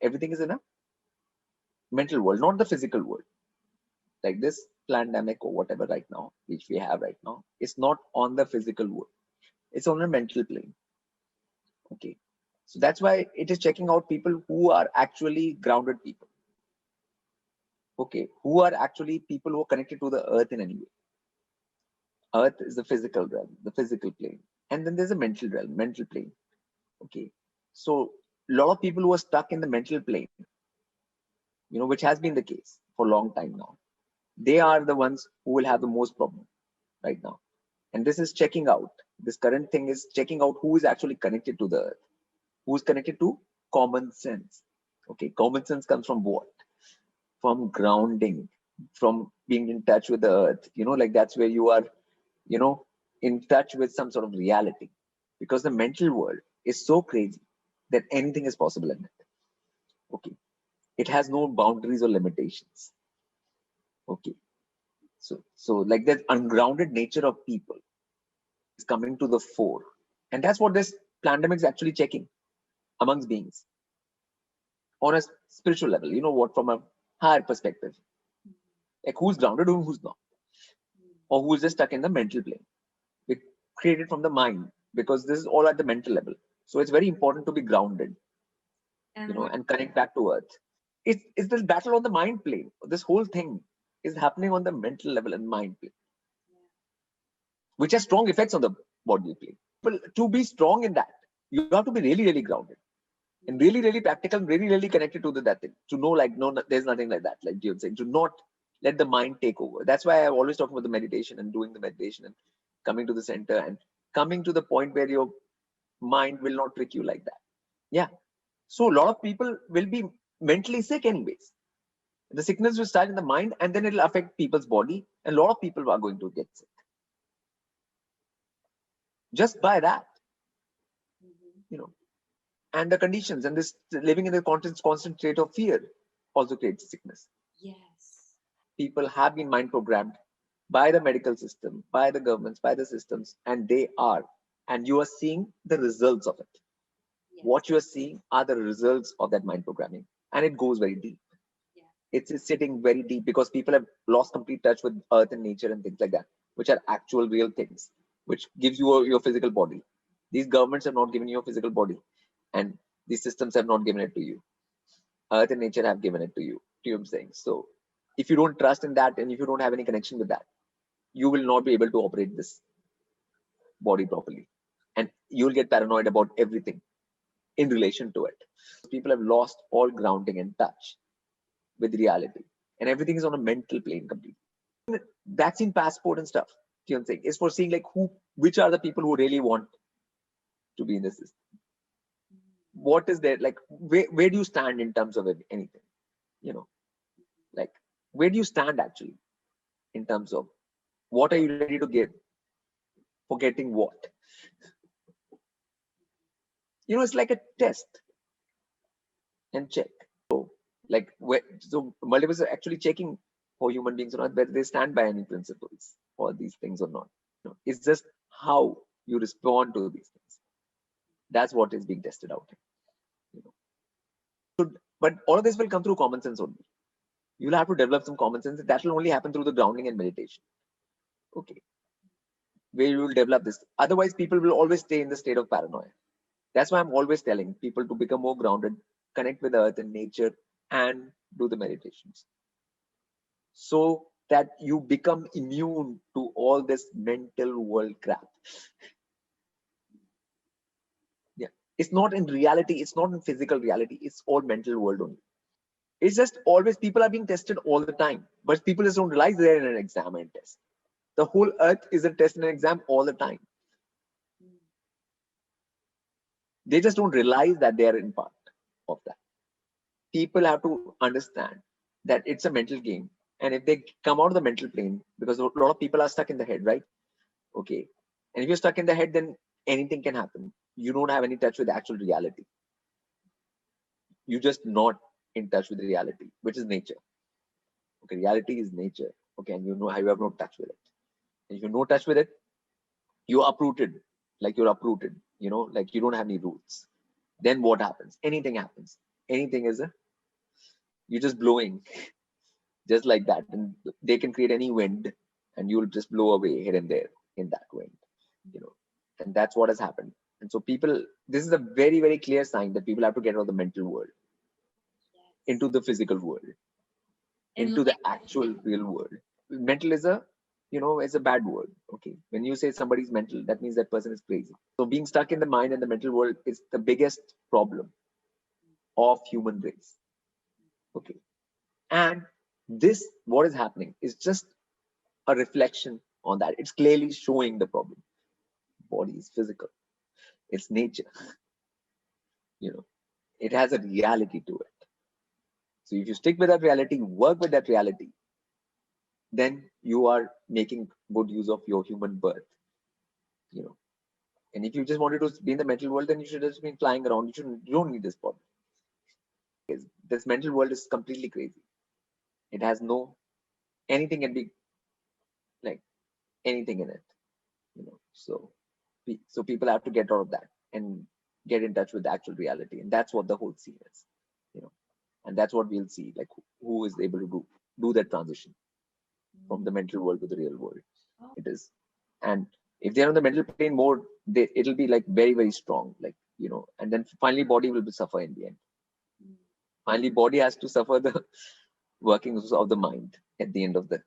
Everything is in a mental world, not the physical world. Like this pandemic or whatever right now, which we have right now, it's not on the physical world. It's on a mental plane. Okay. So that's why it is checking out people who are actually grounded people. Okay. Who are actually people who are connected to the earth in any way. Earth is the physical realm, the physical plane. And then there's a mental realm, mental plane. Okay. So a lot of people who are stuck in the mental plane, which has been the case for a long time now, they are the ones who will have the most problem right now. And this is checking out. This current thing is checking out who is actually connected to the earth, who is connected to common sense. Okay, common sense comes from what? From grounding, from being in touch with the earth. Like that's where you are, in touch with some sort of reality. Because the mental world is so crazy that anything is possible in it. Okay, it has no boundaries or limitations. Okay, so like that ungrounded nature of people is coming to the fore, and that's what this pandemic is actually checking amongst beings on a spiritual level. From a higher perspective, like who's grounded and who's not, or who's just stuck in the mental plane. We created from the mind, because this is all at the mental level. So it's very important to be grounded, and connect back to earth. It's this battle on the mind plane. This whole thing is happening on the mental level and mind plane, which has strong effects on the body plane. But to be strong in that, you have to be really, really grounded and really, really practical, really, really connected to that thing. To know, like, no, there's nothing like that. Like you're saying, to not let the mind take over. That's why I always talk about the meditation and doing the meditation and coming to the center and coming to the point where your mind will not trick you like that. Yeah. So a lot of people will be mentally sick anyways. The sickness will start in the mind and then it'll affect people's body. And a lot of people are going to get sick. Just by that, and the conditions and this living in the constant state of fear also creates sickness. Yes. People have been mind programmed by the medical system, by the governments, by the systems, and you are seeing the results of it. Yes. What you are seeing are the results of that mind programming, and it goes very deep. Yeah. It's sitting very deep because people have lost complete touch with earth and nature and things like that, which are actual real things, which gives you your physical body. These governments have not given you a physical body, and these systems have not given it to you. Earth and nature have given it to you. Do you know what I'm saying? So if you don't trust in that and if you don't have any connection with that, you will not be able to operate this body properly. And you'll get paranoid about everything in relation to it. People have lost all grounding and touch with reality. And everything is on a mental plane completely. Vaccine passport and stuff, you know what I'm saying, is for seeing like which are the people who really want to be in the system. What is there, like where do you stand in terms of anything? Like where do you stand actually in terms of what are you ready to give for getting what? It's like a test and check. So like so multiverse are actually checking for human beings or not, whether they stand by any principles or these things or not. It's just how you respond to these things. That's what is being tested out. But all of this will come through common sense only. You'll have to develop some common sense. That will only happen through the grounding and meditation. Okay. Where you will develop this. Otherwise, people will always stay in the state of paranoia. That's why I'm always telling people to become more grounded, connect with earth and nature, and do the meditations. So that you become immune to all this mental world crap. Yeah. It's not in reality, it's not in physical reality, it's all mental world only. It's just always people are being tested all the time, but people just don't realize they're in an exam and test. The whole earth is a test and an exam all the time. They just don't realize that they are in part of that. People have to understand that it's a mental game. And if they come out of the mental plane, because a lot of people are stuck in the head, right? Okay. And if you're stuck in the head, then anything can happen. You don't have any touch with actual reality. You're just not in touch with reality, which is nature. Okay, reality is nature. Okay, and you have no touch with it. And if you no touch with it, you're uprooted. Like you're uprooted, like you don't have any roots. Then what happens? Anything happens. anything is you're just blowing just like that, and they can create any wind, and you'll just blow away here and there in that wind, you know. And that's what has happened. And so people, this is a very, very clear sign that people have to get out of the mental world into the physical world, into the actual real world. Mental is is a bad word. Okay, when you say somebody's mental, that means that person is crazy. So being stuck in the mind and the mental world is the biggest problem of human race. Okay, and this, what is happening, is just a reflection on that. It's clearly showing the problem. Body is physical, it's nature. It has a reality to it. So if you stick with that reality, work with that reality, then you are making good use of your human birth. And if you just wanted to be in the mental world, then you should have just been flying around. You don't need this body. This mental world is completely crazy. It has anything can be like anything in it. So people have to get out of that and get in touch with the actual reality, and that's what the whole scene is. And that's what we'll see, like who is able to do that transition from the mental world to the real world. It is, and if they're on the mental plane more, it'll be like very, very strong, like and then finally body will suffer in the end. Finally body has to suffer the workings of the mind at the end of the